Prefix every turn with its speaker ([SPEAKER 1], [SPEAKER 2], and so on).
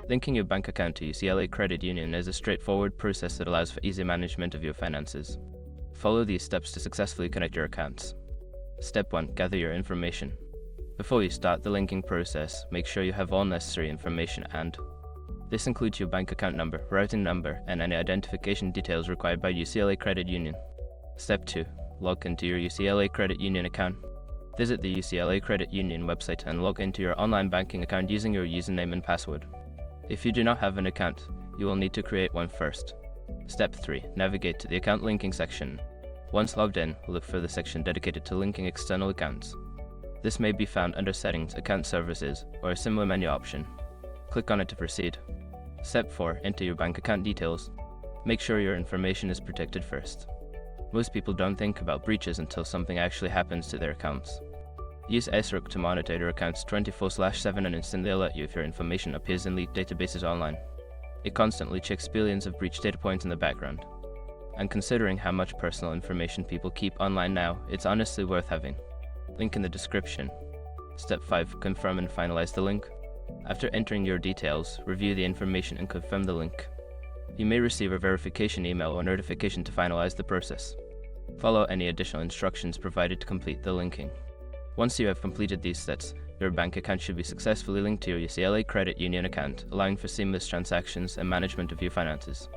[SPEAKER 1] Linking your bank account to UCLA Credit Union is a straightforward process that allows for easy management of your finances. Follow these steps to successfully connect your accounts. Step 1. Gather your information. Before you start the linking process, make sure you have all necessary information and this includes your bank account number, routing number, and any identification details required by UCLA Credit Union. Step 2. Log into your UCLA Credit Union account. Visit the UCLA Credit Union website and log into your online banking account using your username and password. If you do not have an account, you will need to create one first. Step 3. Navigate to the account linking section. Once logged in, look for the section dedicated to linking external accounts. This may be found under Settings, Account Services, or a similar menu option. Click on it to proceed. Step 4. Enter your bank account details. Make sure your information is protected first. Most people don't think about breaches until something actually happens to their accounts. Use SROC to monitor your accounts 24/7 and instantly alert you if your information appears in leaked databases online. It constantly checks billions of breach data points in the background. And considering how much personal information people keep online now, it's honestly worth having. Link in the description. Step 5. Confirm and finalize the link. After entering your details, review the information and confirm the link. You may receive a verification email or notification to finalize the process. Follow any additional instructions provided to complete the linking. Once you have completed these steps, your bank account should be successfully linked to your UCLA Credit Union account, allowing for seamless transactions and management of your finances.